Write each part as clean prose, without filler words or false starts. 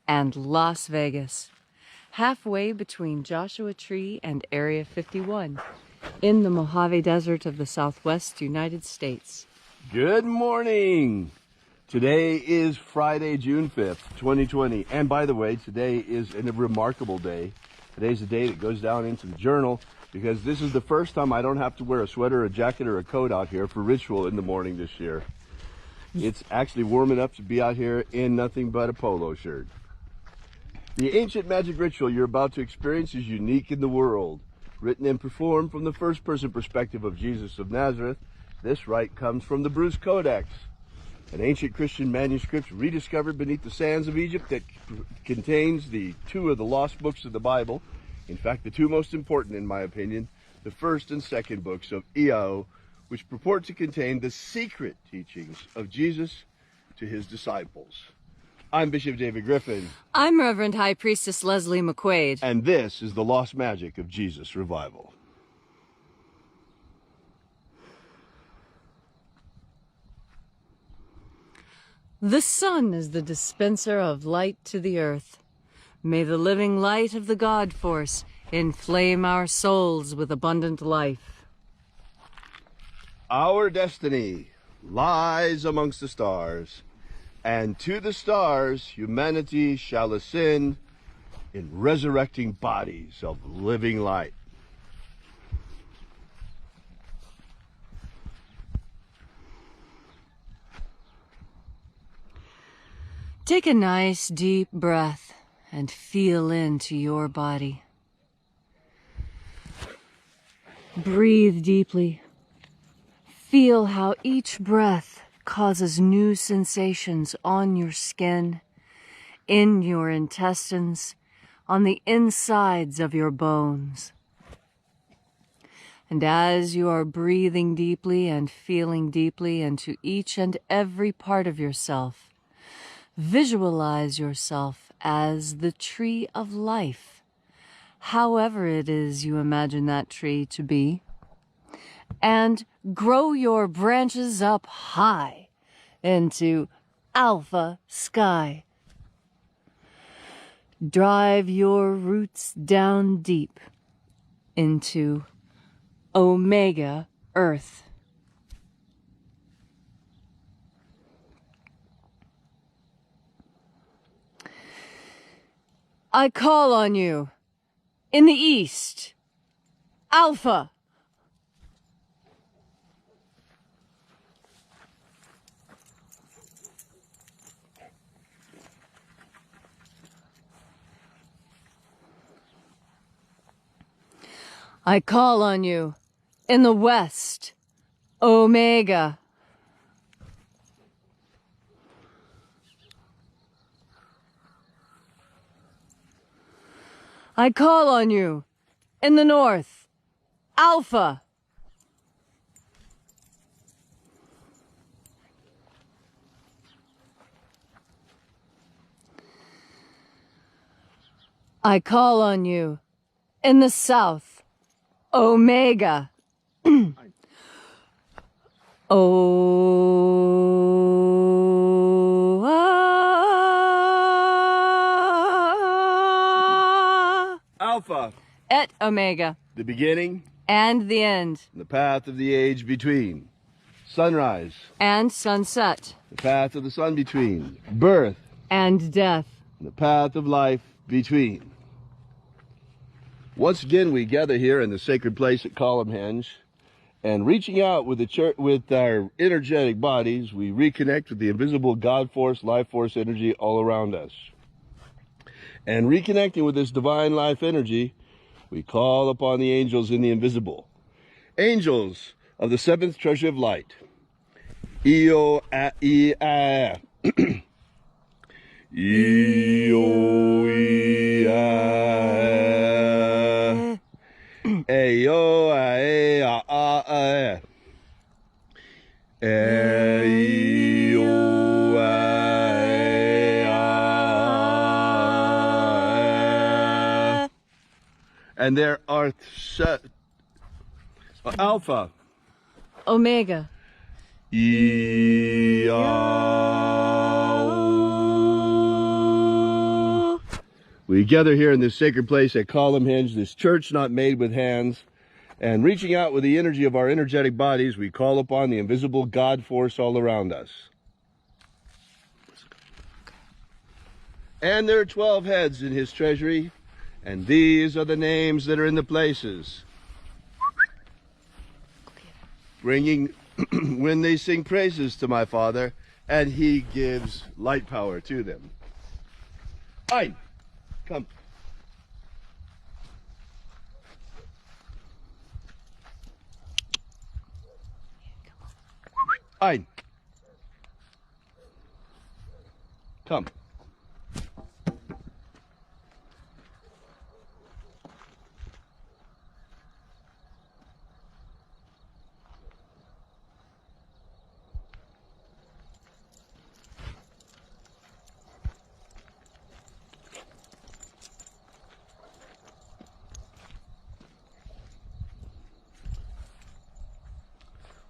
and Las Vegas, halfway between Joshua Tree and Area 51, in the Mojave Desert of the Southwest United States. Good morning! Today is Friday, June 5th, 2020. And by the way, today is a remarkable day. Today's a day that goes down into the journal because this is the first time I don't have to wear a sweater, a jacket, or a coat out here for ritual in the morning this year. It's actually warm enough to be out here in nothing but a polo shirt. The ancient magic ritual you're about to experience is unique in the world. Written and performed from the first-person perspective of Jesus of Nazareth, this rite comes from the Bruce Codex, an ancient Christian manuscript rediscovered beneath the sands of Egypt that contains the two of the lost books of the Bible. In fact, the two most important, in my opinion, the first and second books of EO, which purport to contain the secret teachings of Jesus to his disciples. I'm Bishop David Griffin. I'm Reverend High Priestess Leslie McQuade. And this is the Lost Magic of Jesus Revival. The sun is the dispenser of light to the earth. May the living light of the God Force inflame our souls with abundant life. Our destiny lies amongst the stars, and to the stars humanity shall ascend in resurrecting bodies of living light. Take a nice deep breath and feel into your body. Breathe deeply. Feel how each breath causes new sensations on your skin, in your intestines, on the insides of your bones. And as you are breathing deeply and feeling deeply into each and every part of yourself, visualize yourself as the tree of life, however it is you imagine that tree to be, and grow your branches up high into Alpha Sky. Drive your roots down deep into Omega Earth. I call on you, in the east, Alpha. I call on you, in the west, Omega. I call on you, in the north, Alpha. I call on you, in the south, Omega. Alpha. Et Omega. The beginning. And the end. The path of the age between. Sunrise. And sunset. The path of the sun between. Birth. And death. The path of life between. Once again, we gather here in the sacred place at Columnhenge, and reaching out with with our energetic bodies, we reconnect with the invisible God force, life force energy all around us. And reconnecting with this divine life energy, we call upon the angels in the invisible. Angels of the seventh treasury of light. Eo a e a. Eo e a. Eyo a e a a. Eyo a e a. And there are Alpha, Omega, We gather here in this sacred place at Columnhenge, this church not made with hands, and reaching out with the energy of our energetic bodies, we call upon the invisible God force all around us. And there are 12 heads in his treasury, and these are the names that are in the places. Bringing, when they sing praises to my Father, and he gives light power to them. Ein, come. Ein. Come.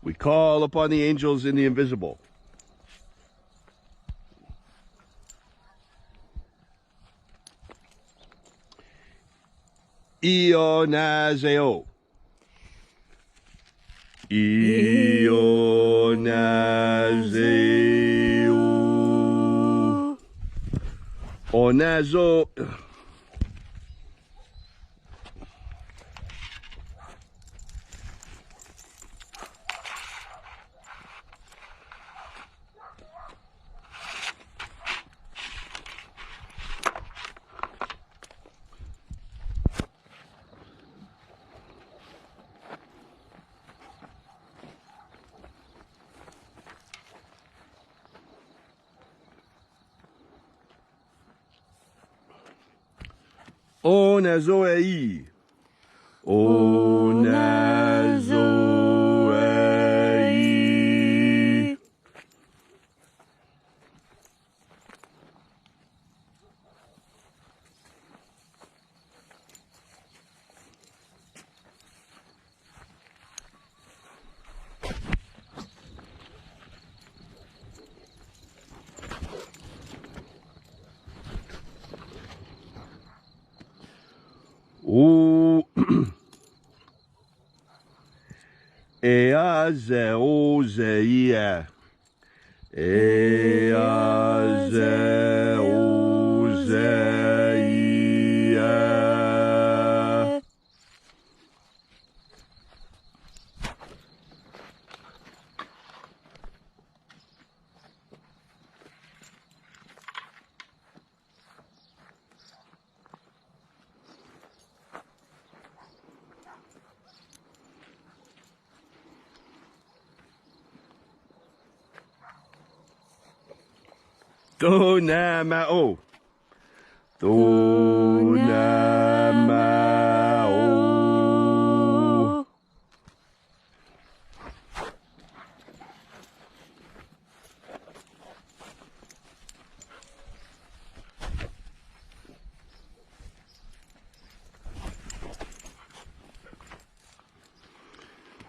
We call upon the angels in the invisible. Ionazeo. Ionazeo. Onazo. Onazoei. Onazoei. O Eazeozeia. Eazeozeia. Tonamao. Tonamao.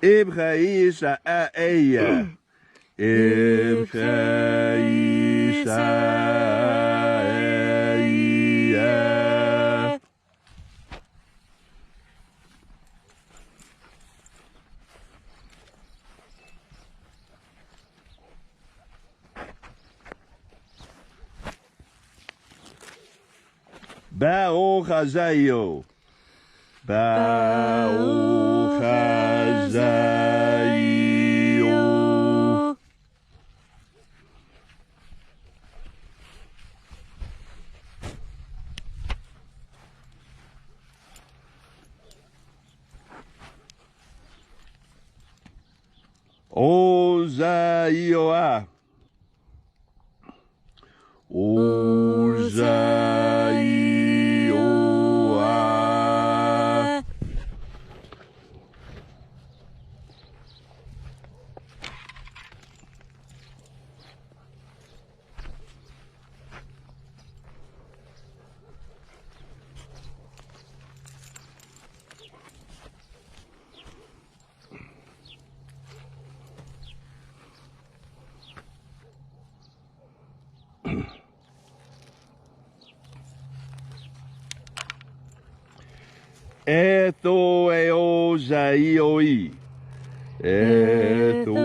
Ibchaisa aeya. Ibchaisa aeya. Baochazayo. Baochazayo. Ozaioa. Ozaioa. Etho eo zaioi. Etho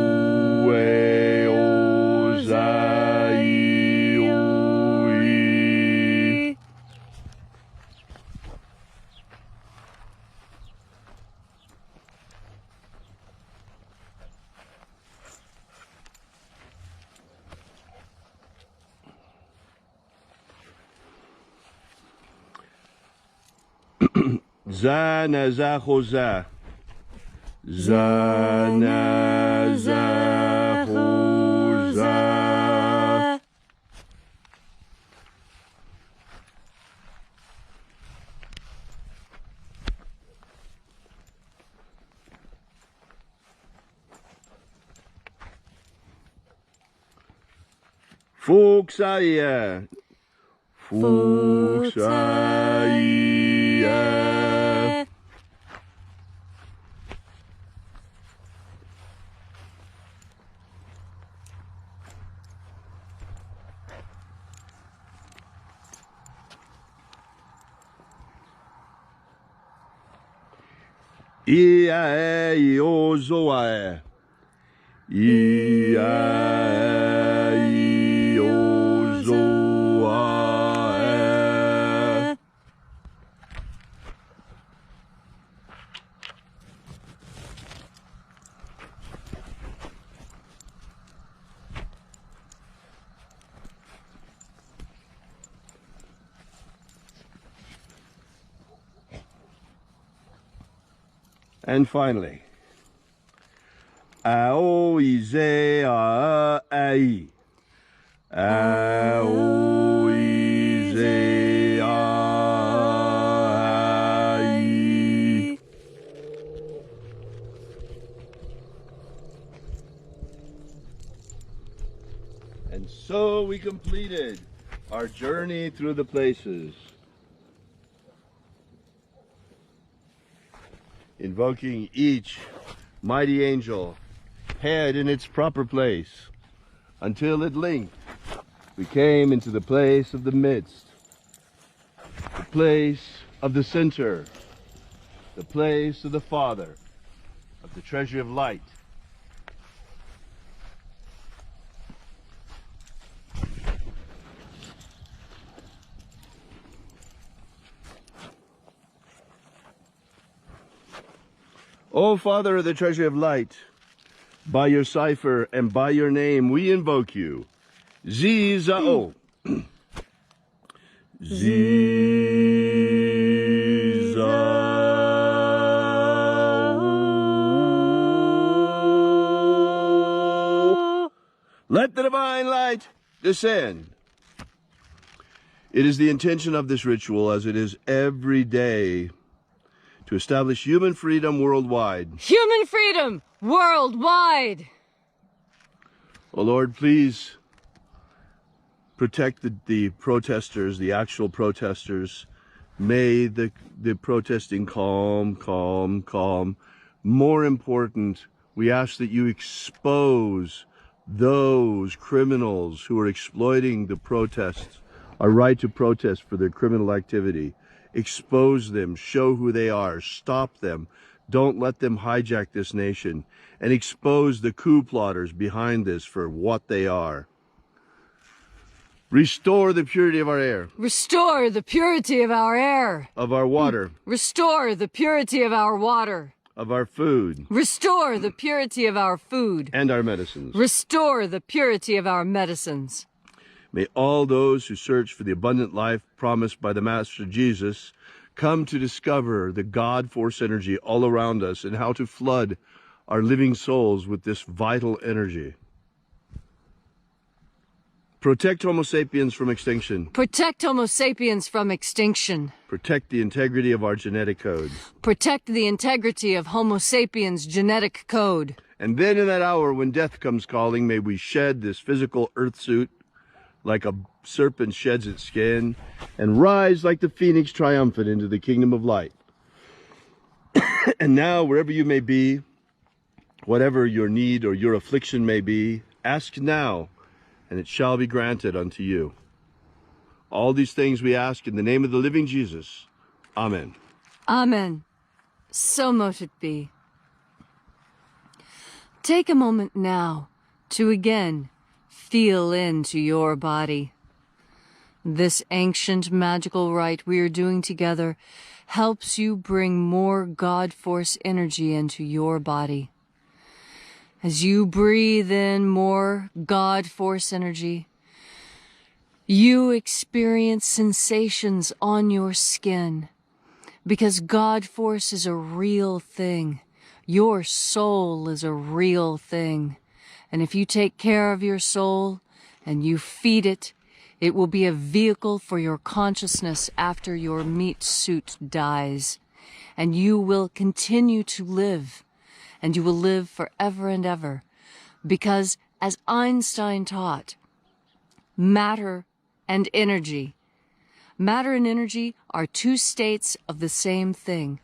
eo zaioi. Zanazahoza. Zanazahoza. Fuxaya. Fuxaya. Ia e ozoa. Ia e ozoa. And finally, Aoize a ai. Aoize a ai. And so we completed our journey through the places. Invoking each mighty angel head in its proper place, until at length we came into the place of the midst, the place of the center, the place of the Father, of the Treasury of Light. O Father of the Treasury of Light, by your cipher and by your name we invoke you. Zizao. Zizao. Let the divine light descend. It is the intention of this ritual, as it is every day, to establish human freedom worldwide. Human freedom worldwide! Oh Lord, please protect the protesters, the actual protesters. May the protesting calm. More important, we ask that you expose those criminals who are exploiting the protests, our right to protest for their criminal activity. Expose them, show who they are, stop them. Don't let them hijack this nation, and expose the coup plotters behind this for what they are. Restore the purity of our air. Restore the purity of our air. Of our water. Restore the purity of our water. Of our food. Restore the purity of our food. And our medicines. Restore the purity of our medicines. May all those who search for the abundant life promised by the Master Jesus come to discover the God force energy all around us and how to flood our living souls with this vital energy. Protect Homo sapiens from extinction. Protect Homo sapiens from extinction. Protect the integrity of our genetic code. Protect the integrity of Homo sapiens' genetic code. And then in that hour when death comes calling, may we shed this physical earth suit like a serpent sheds its skin, and rise like the phoenix triumphant into the kingdom of light. And now, wherever you may be, whatever your need or your affliction may be, ask now, and it shall be granted unto you. All these things we ask in the name of the living Jesus. Amen. Amen. So mote it be. Take a moment now to again feel into your body. This ancient magical rite we are doing together helps you bring more God Force energy into your body. As you breathe in more God Force energy, you experience sensations on your skin, because God Force is a real thing. Your soul is a real thing. And if you take care of your soul and you feed it, it will be a vehicle for your consciousness after your meat suit dies. And you will continue to live. And you will live forever and ever. Because, as Einstein taught, matter and energy are two states of the same thing.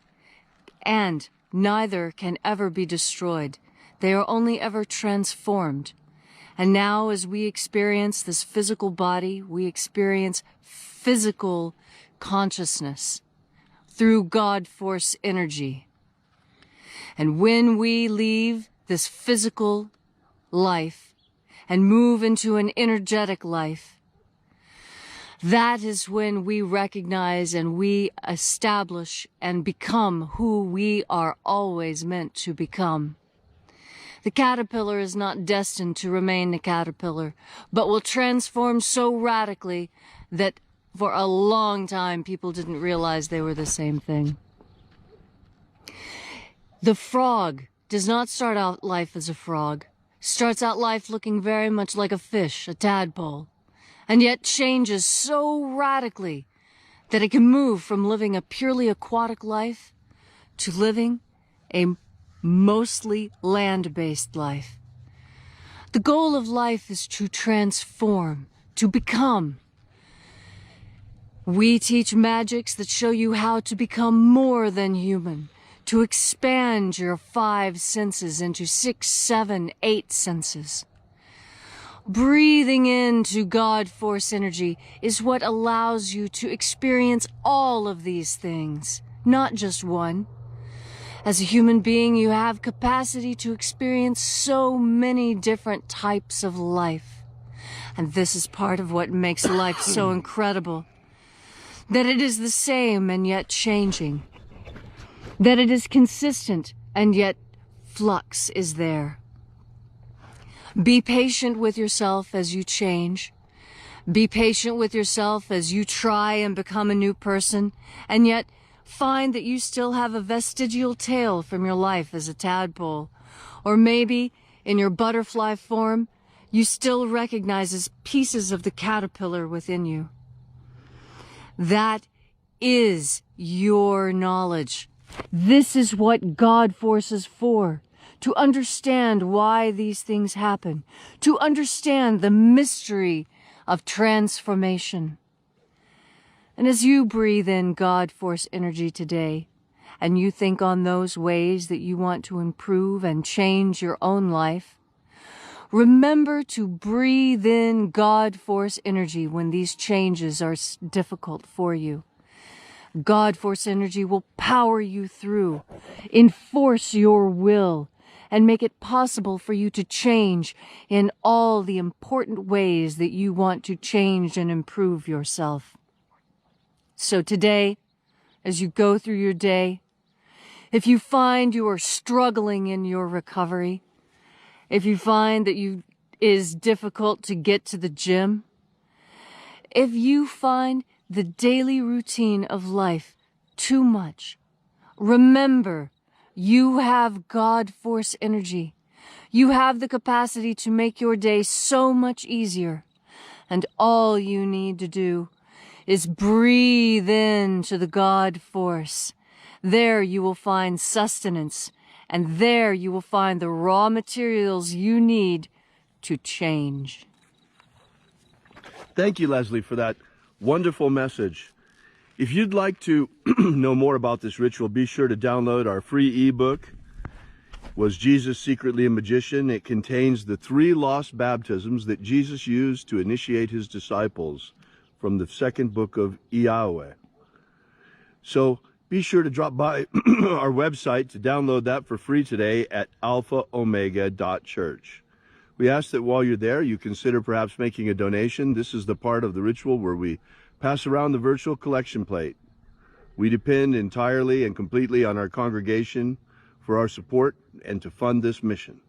And neither can ever be destroyed. They are only ever transformed. And now, as we experience this physical body, we experience physical consciousness through God Force energy. And when we leave this physical life and move into an energetic life, that is when we recognize and we establish and become who we are always meant to become. The caterpillar is not destined to remain the caterpillar, but will transform so radically that for a long time people didn't realize they were the same thing. The frog does not start out life as a frog, starts out life looking very much like a fish, a tadpole, and yet changes so radically that it can move from living a purely aquatic life to living a mostly land-based life. The goal of life is to transform, to become. We teach magics that show you how to become more than human, to expand your 5 senses into 6, 7, 8 senses. Breathing into God Force energy is what allows you to experience all of these things, not just one. As a human being, you have capacity to experience so many different types of life. And this is part of what makes life so incredible. That it is the same and yet changing. That it is consistent and yet flux is there. Be patient with yourself as you change. Be patient with yourself as you try and become a new person, and yet find that you still have a vestigial tail from your life as a tadpole. Or maybe, in your butterfly form, you still recognize pieces of the caterpillar within you. That is your knowledge. This is what God Force is for. To understand why these things happen. To understand the mystery of transformation. And as you breathe in God Force energy today, and you think on those ways that you want to improve and change your own life, remember to breathe in God Force energy when these changes are difficult for you. God Force energy will power you through, enforce your will, and make it possible for you to change in all the important ways that you want to change and improve yourself. So today, as you go through your day, if you find you are struggling in your recovery, if you find that it is difficult to get to the gym, if you find the daily routine of life too much, remember, you have God Force energy. You have the capacity to make your day so much easier. And all you need to do is breathe into the God Force. There you will find sustenance, and there you will find the raw materials you need to change. Thank you, Leslie, for that wonderful message. If you'd like to know more about this ritual, be sure to download our free ebook, Was Jesus Secretly a Magician? It contains the 3 lost baptisms that Jesus used to initiate his disciples from the 2nd book of Yahweh. So Be sure to drop by our website to download that for free today at alphaomega.church. We ask that while you're there, you consider perhaps making a donation. This is the part of the ritual where we pass around the virtual collection plate. We depend entirely and completely on our congregation for our support and to fund this mission.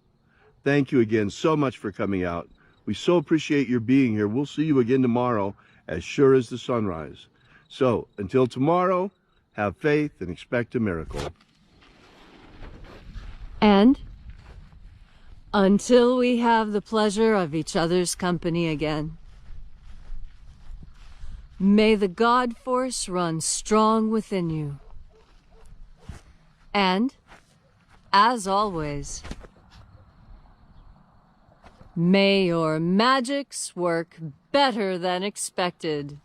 Thank you again so much for coming out. We so appreciate your being here. We'll see you again tomorrow, as sure as the sunrise. So, until tomorrow, have faith and expect a miracle. And until we have the pleasure of each other's company again, may the God force run strong within you. And, as always, may your magics work better than expected.